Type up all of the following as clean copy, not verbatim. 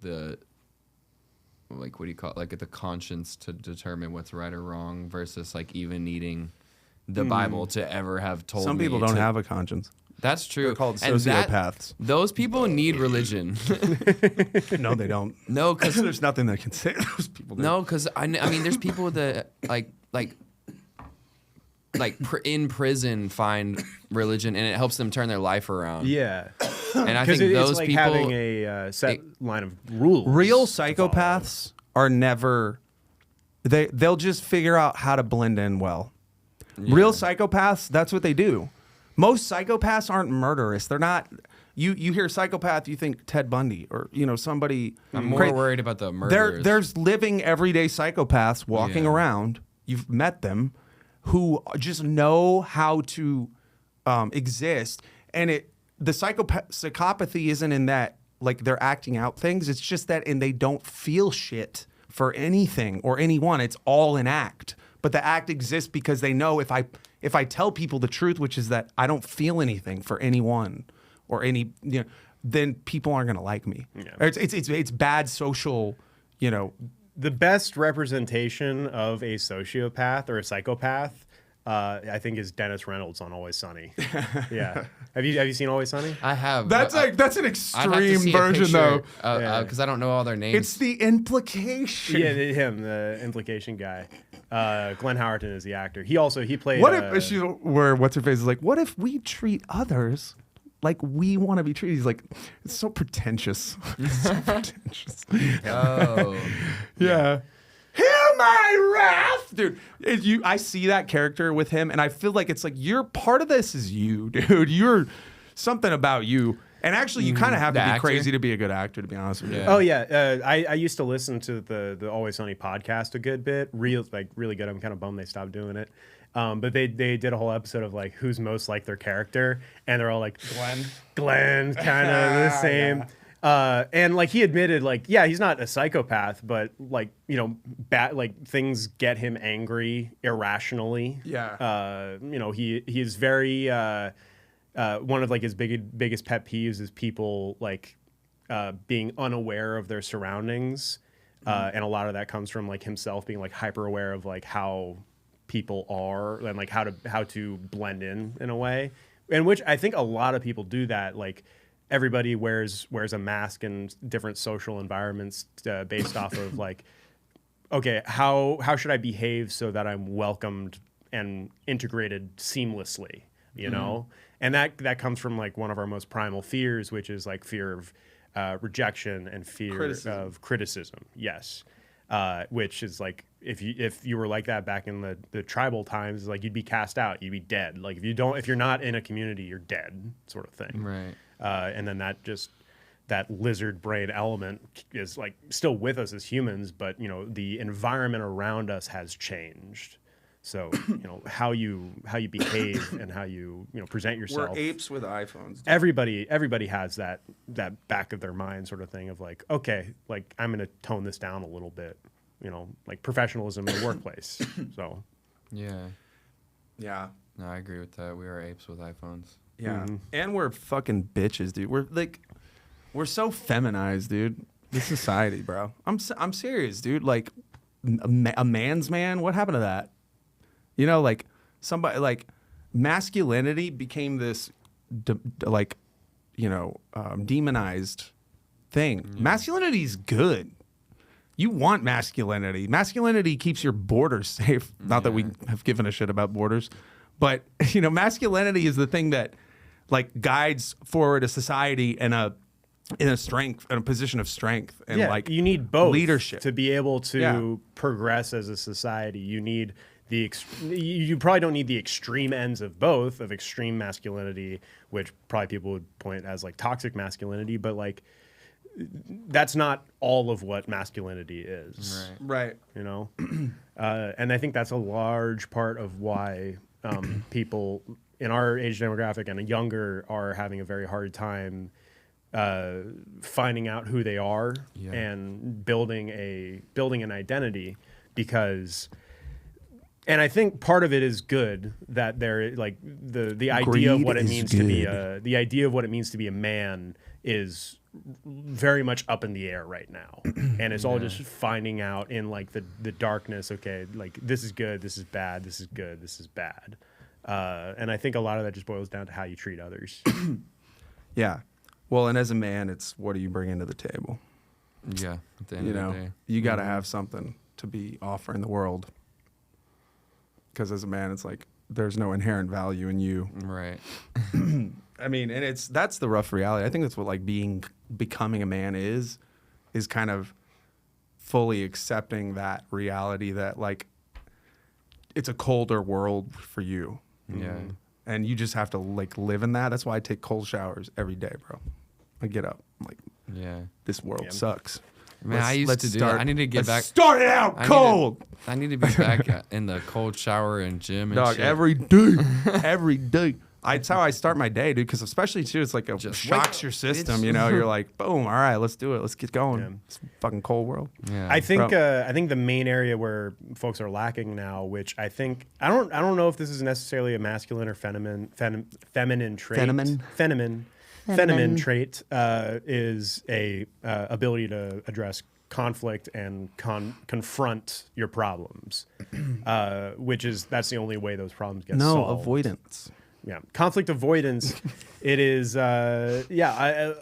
the like what do you call it? Like the conscience to determine what's right or wrong versus like even needing the Bible to ever have told me. Some people don't have a conscience. That's true. They're called And sociopaths. those people need religion. No, they don't. No, because There's nothing that can say those people. no, because I mean, there's people that in prison find religion and it helps them turn their life around. Yeah. And I Because think it's those like people having a set line of rules. Real to follow. psychopaths are never. They'll just figure out how to blend in well. Yeah. Real psychopaths, that's what they do. Most psychopaths aren't murderous. They're not. You hear psychopath, you think Ted Bundy or somebody. I'm more worried about the murderers. There's living everyday psychopaths walking around. You've met them, who just know how to exist, and the psychopathy isn't in that like they're acting out things. It's just that and they don't feel shit for anything or anyone. It's all an act. But the act exists because they know if I tell people the truth, which is that I don't feel anything for anyone or any, then people aren't gonna like me. Yeah. It's bad social, The best representation of a sociopath or a psychopath, I think, is Dennis Reynolds on Always Sunny. Yeah. Have you seen Always Sunny? I have. That's an I'd have to extreme see a version though. picture, because I don't know all their names. It's the implication. Yeah, him, the implication guy. Glenn Howerton is the actor. He played. What if where what's her face is like? What if we treat others like we want to be treated? He's like, it's so pretentious. It's so pretentious. Oh. Yeah. Hear my wrath, dude. I see that character with him, and I feel like it's like you're part of this is you, dude. You're something about you, and actually, you kind of have to be crazy to be a good actor, to be honest with you. Yeah. Oh yeah, I used to listen to the Always Sunny podcast a good bit. Really good. I'm kind of bummed they stopped doing it. But they did a whole episode of like who's most like their character, and they're all like Glenn, kind of the same. Yeah. And like he admitted, like, yeah, he's not a psychopath, but like, things get him angry irrationally. Yeah. He is very one of like his biggest pet peeves is people like being unaware of their surroundings. And a lot of that comes from like himself being like hyper aware of like how people are and like how to blend in a way, in which I think a lot of people do that. Like everybody wears a mask in different social environments based off of like, okay, how should I behave so that I'm welcomed and integrated seamlessly, And that comes from like one of our most primal fears, which is like fear of rejection and fear of criticism. Yes. Which is like if you were like that back in the tribal times, like you'd be cast out, you'd be dead. Like if you're not in a community, you're dead, sort of thing. Right. And then that lizard brain element is like still with us as humans, but the environment around us has changed. So how you behave and how you present yourself. We're apes with iPhones. Everybody has that back of their mind sort of thing of like, okay, like I'm gonna tone this down a little bit, like professionalism in the workplace. So Yeah. Yeah. No, I agree with that. We are apes with iPhones. Yeah. And we're fucking bitches, dude. We're so feminized, dude. This society, bro. I'm serious, dude. Like a man's man. What happened to that? Like somebody like masculinity became this demonized thing. Mm. Masculinity is good. You want masculinity. Masculinity keeps your borders safe. Not that we have given a shit about borders, but masculinity is the thing that like guides forward a society in a position of strength and like you need both leadership to be able to progress as a society. You need you probably don't need the extreme ends of both, of extreme masculinity, which probably people would point as like toxic masculinity, but like that's not all of what masculinity is. Right. And I think that's a large part of why people in our age demographic and younger are having a very hard time finding out who they are and building an identity, because and I think part of it is good that they're like the idea of what it means to be the idea of what it means to be a man is very much up in the air right now, and it's all just finding out in like the darkness. Okay, like this is good, this is bad, this is good, this is bad, and I think a lot of that just boils down to how you treat others. Yeah. Well, and as a man, it's what do you bring into the table? Yeah. At the end of the day. You got to have something to be offering the world. Because as a man, it's like there's no inherent value in you. Right. I mean, and that's the rough reality. I think that's what like becoming a man is kind of fully accepting that reality that like it's a colder world for you. Yeah. And you just have to like live in that. That's why I take cold showers every day, bro. I get up, I'm like, Yeah. this world sucks. Man, I used to do that. I need to get back. Start it out cold. I need to be back in the cold shower and gym and Dog, shit. every day. Every day. That's how I start my day, dude, because especially, too, it's like Just shocks your system, you know? You're like, boom, all right, let's do it. Let's get going. Yeah. It's a fucking cold world. Yeah. I think the main area where folks are lacking now, which I think I don't know if this is necessarily a masculine or feminine trait. Feminine trait is a avoidance to address conflict and confront your problems, that's the only way those problems get solved. No, avoidance. Yeah, conflict avoidance. It is, a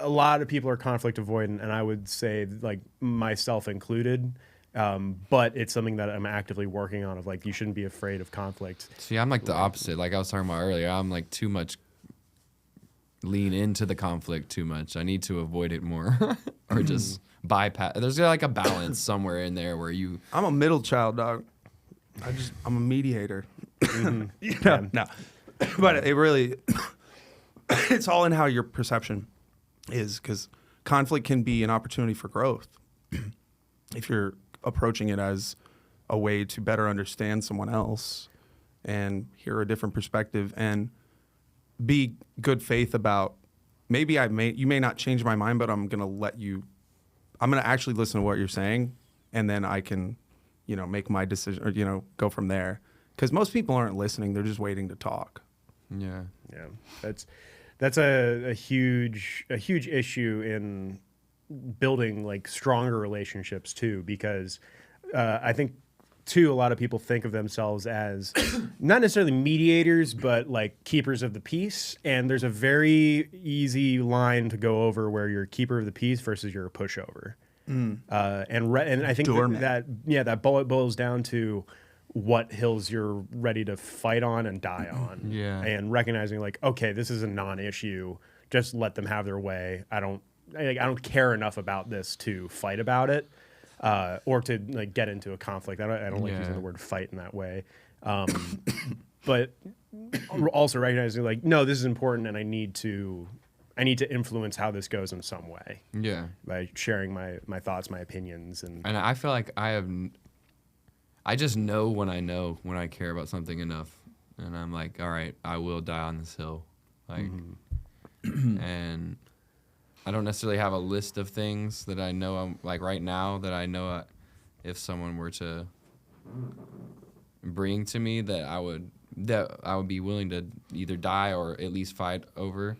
lot of people are conflict avoidant, and I would say like myself included. But it's something that I'm actively working on. Of like, you shouldn't be afraid of conflict. See, I'm like the opposite. Like I was talking about earlier, I'm like too much lean into the conflict too much. I need to avoid it more, or just bypass. There's like a balance somewhere in there where you. I'm a middle child, dog. I'm a mediator. You know? No. But it really, it's all in how your perception is, because conflict can be an opportunity for growth if you're approaching it as a way to better understand someone else and hear a different perspective and be good faith about you may not change my mind, but I'm going to actually listen to what you're saying, and then I can, make my decision or, go from there. Because most people aren't listening. They're just waiting to talk. Yeah. Yeah, that's a huge issue in building like stronger relationships too, because I think too a lot of people think of themselves as not necessarily mediators, but like keepers of the peace, and there's a very easy line to go over where you're a keeper of the peace versus you're a pushover. And I think that boils down to what hills you're ready to fight on and die on. Yeah. And recognizing like, okay, this is a non-issue. Just let them have their way. I don't care enough about this to fight about it, or to like get into a conflict. I don't like using the word fight in that way. But also recognizing like, no, this is important, and I need to influence how this goes in some way. Yeah. By sharing my thoughts, my opinions, and I feel like I just know when I care about something enough, and I'm like, all right, I will die on this hill, like, and I don't necessarily have a list of things that I know I'm like right now that I know if someone were to bring to me that I would be willing to either die or at least fight over,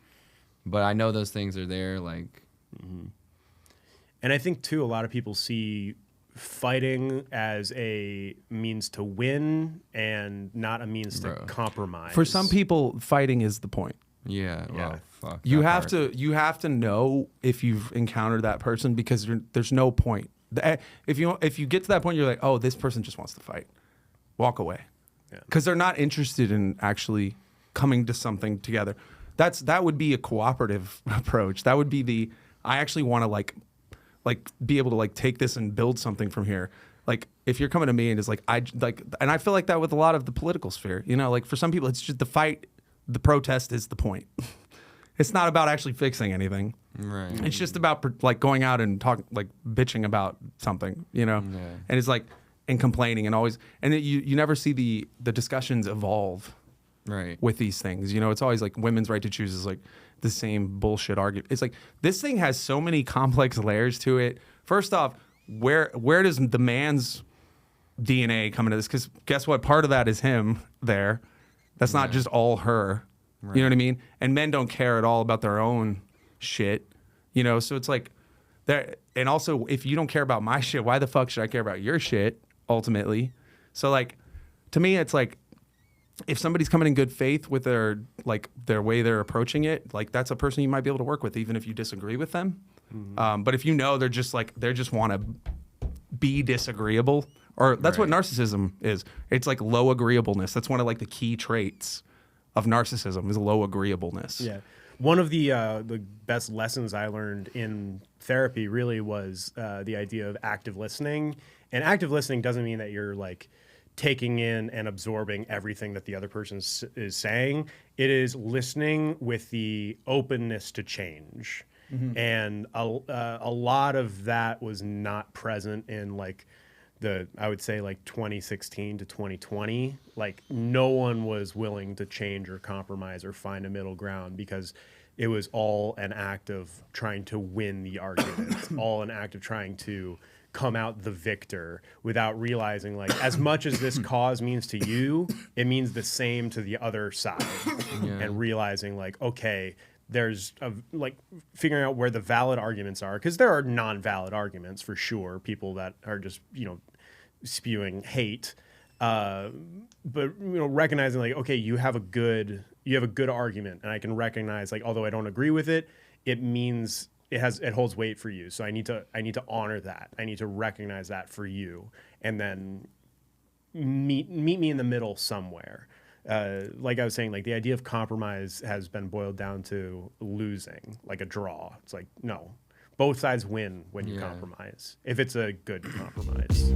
but I know those things are there, like. And I think too, a lot of people see fighting as a means to win and not a means to compromise. For some people, fighting is the point. Yeah. Well, fuck. You have to know if you've encountered that person, because there's no point. If you get to that point, you're like, oh, this person just wants to fight. Walk away, because they're not interested in actually coming to something together. That would be a cooperative approach. That would be I actually want to like be able to like take this and build something from here. Like if you're coming to me and it's like and I feel like that with a lot of the political sphere, like for some people it's just the fight, the protest is the point. It's not about actually fixing anything. Right. It's just about like going out and like bitching about something, Yeah. And it's like and complaining and always, and you never see the discussions evolve. Right. With these things, it's always like women's right to choose is like the same bullshit argument. It's like this thing has so many complex layers to it. First off, where does the man's DNA come into this? Because guess what? Part of that is him there. That's not just all her. Right. You know what I mean? And men don't care at all about their own shit. You know, so it's like that. And also, if you don't care about my shit, why the fuck should I care about your shit ultimately? So like, to me, it's like, if somebody's coming in good faith with their way they're approaching it, like that's a person you might be able to work with, even if you disagree with them. But if you know they just want to be disagreeable, or that's what narcissism is. It's like low agreeableness. That's one of like the key traits of narcissism is low agreeableness. Yeah. One of the best lessons I learned in therapy really was the idea of active listening. And active listening doesn't mean that you're like taking in and absorbing everything that the other person is saying. It is listening with the openness to change. And a lot of that was not present in like I would say like 2016 to 2020. Like no one was willing to change or compromise or find a middle ground because it was all an act of trying to win the argument, all an act of trying to come out the victor without realizing like as much as this cause means to you, it means the same to the other side. And realizing like, okay, there's like figuring out where the valid arguments are, because there are non-valid arguments for sure, people that are just, you know, spewing hate, but you know, recognizing like, okay, you have a good argument, and I can recognize like, although I don't agree with it, it means it holds weight for you, so I need to honor that. I need to recognize that for you, and then meet me in the middle somewhere. Like I was saying, like the idea of compromise has been boiled down to losing, like a draw. It's like, no, both sides win when you compromise, if it's a good compromise.